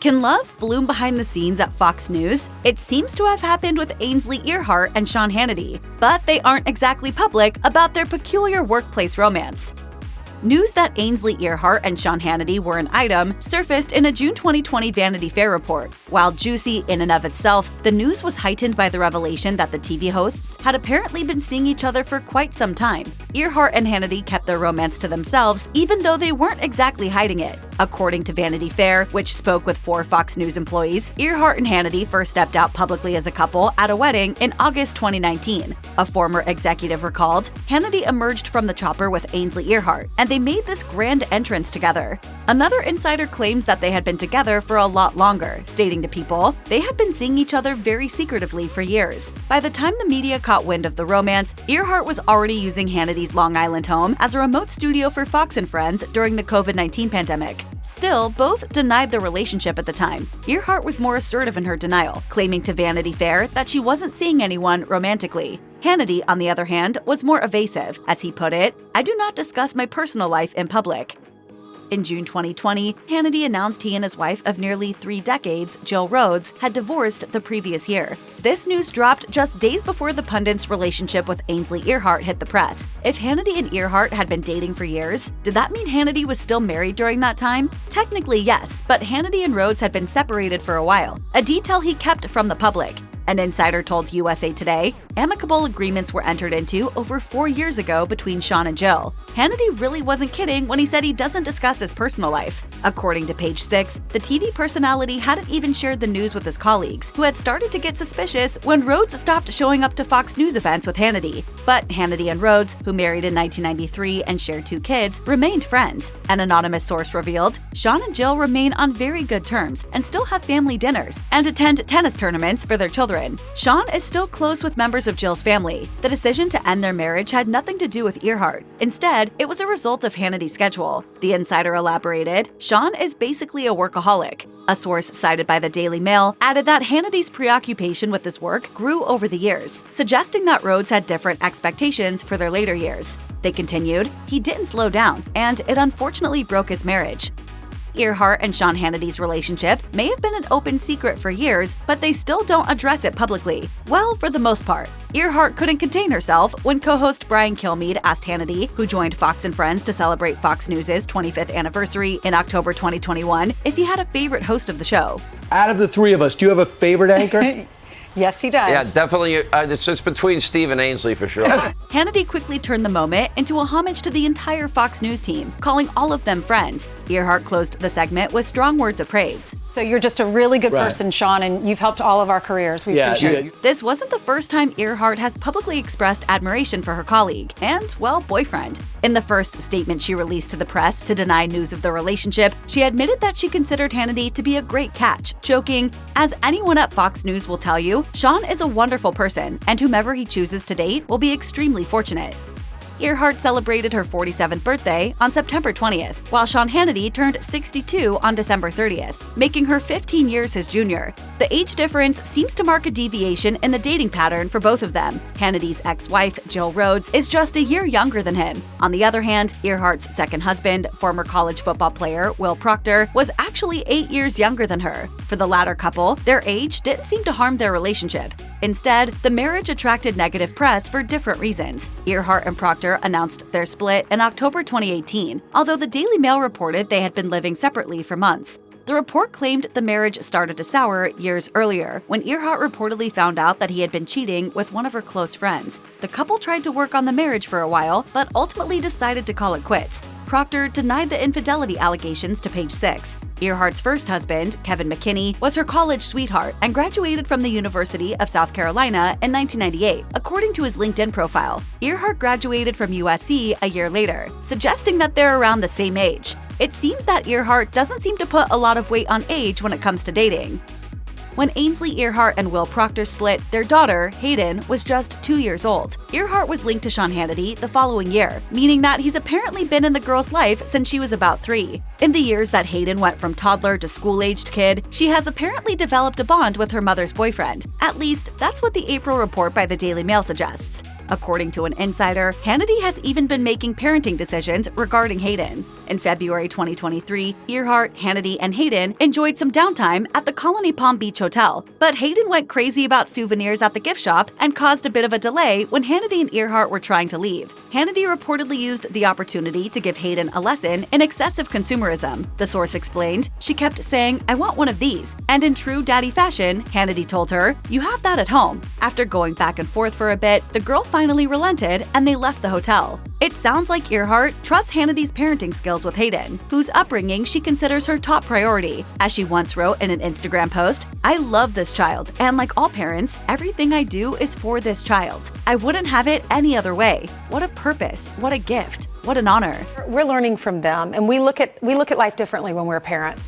Can love bloom behind the scenes at Fox News? It seems to have happened with Ainsley Earhardt and Sean Hannity, but they aren't exactly public about their peculiar workplace romance. News that Ainsley Earhardt and Sean Hannity were an item surfaced in a June 2020 Vanity Fair report. While juicy in and of itself, the news was heightened by the revelation that the TV hosts had apparently been seeing each other for quite some time. Earhardt and Hannity kept their romance to themselves, even though they weren't exactly hiding it. According to Vanity Fair, which spoke with 4 Fox News employees, Earhardt and Hannity first stepped out publicly as a couple at a wedding in August 2019. A former executive recalled, Hannity emerged from the chopper with Ainsley Earhardt, and they made this grand entrance together. Another insider claims that they had been together for a lot longer, stating to People they had been seeing each other very secretively for years. By the time the media caught wind of the romance, Earhardt was already using Hannity's Long Island home as a remote studio for Fox and Friends during the COVID-19 pandemic. Still, both denied the relationship at the time. Earhardt was more assertive in her denial, claiming to Vanity Fair that she wasn't seeing anyone romantically. Hannity, on the other hand, was more evasive. As he put it, "I do not discuss my personal life in public." In June 2020, Hannity announced he and his wife of nearly 3 decades, Jill Rhodes, had divorced the previous year. This news dropped just days before the pundit's relationship with Ainsley Earhardt hit the press. If Hannity and Earhardt had been dating for years, did that mean Hannity was still married during that time? Technically, yes, but Hannity and Rhodes had been separated for a while, a detail he kept from the public. An insider told USA Today, amicable agreements were entered into over 4 years ago between Sean and Jill. Hannity really wasn't kidding when he said he doesn't discuss his personal life. According to Page 6, the TV personality hadn't even shared the news with his colleagues, who had started to get suspicious when Rhodes stopped showing up to Fox News events with Hannity. But Hannity and Rhodes, who married in 1993 and shared 2 kids, remained friends. An anonymous source revealed, Sean and Jill remain on very good terms and still have family dinners and attend tennis tournaments for their children. Sean is still close with members of Jill's family. The decision to end their marriage had nothing to do with Earhardt. Instead, it was a result of Hannity's schedule. The insider elaborated, Sean is basically a workaholic. A source cited by the Daily Mail added that Hannity's preoccupation with his work grew over the years, suggesting that Rhodes had different expectations for their later years. They continued, he didn't slow down, and it unfortunately broke his marriage. Earhardt and Sean Hannity's relationship may have been an open secret for years, but they still don't address it publicly. Well, for the most part. Earhardt couldn't contain herself when co-host Brian Kilmeade asked Hannity, who joined Fox and Friends to celebrate Fox News' 25th anniversary in October 2021, if he had a favorite host of the show. Out of the 3 of us, do you have a favorite anchor? Yes, he does. Yeah, definitely. It's just between Steve and Ainsley for sure. Hannity quickly turned the moment into a homage to the entire Fox News team, calling all of them friends. Earhardt closed the segment with strong words of praise. So you're just a really good person, Sean, and you've helped all of our careers. We appreciate it. This wasn't the first time Earhardt has publicly expressed admiration for her colleague and, well, boyfriend. In the first statement she released to the press to deny news of the relationship, she admitted that she considered Hannity to be a great catch, joking, "As anyone at Fox News will tell you, Sean is a wonderful person, and whomever he chooses to date will be extremely fortunate." Earhardt celebrated her 47th birthday on September 20th, while Sean Hannity turned 62 on December 30th, making her 15 years his junior. The age difference seems to mark a deviation in the dating pattern for both of them. Hannity's ex-wife, Jill Rhodes, is just a year younger than him. On the other hand, Earhardt's second husband, former college football player Will Proctor, was actually 8 years younger than her. For the latter couple, their age didn't seem to harm their relationship. Instead, the marriage attracted negative press for different reasons. Earhardt and Proctor announced their split in October 2018, although the Daily Mail reported they had been living separately for months. The report claimed the marriage started to sour years earlier, when Earhardt reportedly found out that he had been cheating with one of her close friends. The couple tried to work on the marriage for a while, but ultimately decided to call it quits. Proctor denied the infidelity allegations to Page 6. Earhardt's first husband, Kevin McKinney, was her college sweetheart and graduated from the University of South Carolina in 1998, according to his LinkedIn profile. Earhardt graduated from USC a year later, suggesting that they're around the same age. It seems that Earhardt doesn't seem to put a lot of weight on age when it comes to dating. When Ainsley Earhardt and Will Proctor split, their daughter, Hayden, was just 2 years old. Earhardt was linked to Sean Hannity the following year, meaning that he's apparently been in the girl's life since she was about 3. In the years that Hayden went from toddler to school-aged kid, she has apparently developed a bond with her mother's boyfriend. At least, that's what the April report by the Daily Mail suggests. According to an insider, Hannity has even been making parenting decisions regarding Hayden. In February 2023, Earhardt, Hannity, and Hayden enjoyed some downtime at the Colony Palm Beach Hotel, but Hayden went crazy about souvenirs at the gift shop and caused a bit of a delay when Hannity and Earhardt were trying to leave. Hannity reportedly used the opportunity to give Hayden a lesson in excessive consumerism. The source explained, "She kept saying, 'I want one of these,' and in true daddy fashion, Hannity told her, 'You have that at home.' After going back and forth for a bit, the girl finally relented and they left the hotel." It sounds like Earhardt trusts Hannity's parenting skills with Hayden, whose upbringing she considers her top priority. As she once wrote in an Instagram post, "I love this child, and like all parents, everything I do is for this child. I wouldn't have it any other way. What a purpose, what a gift, what an honor." We're learning from them, and we look at life differently when we're parents.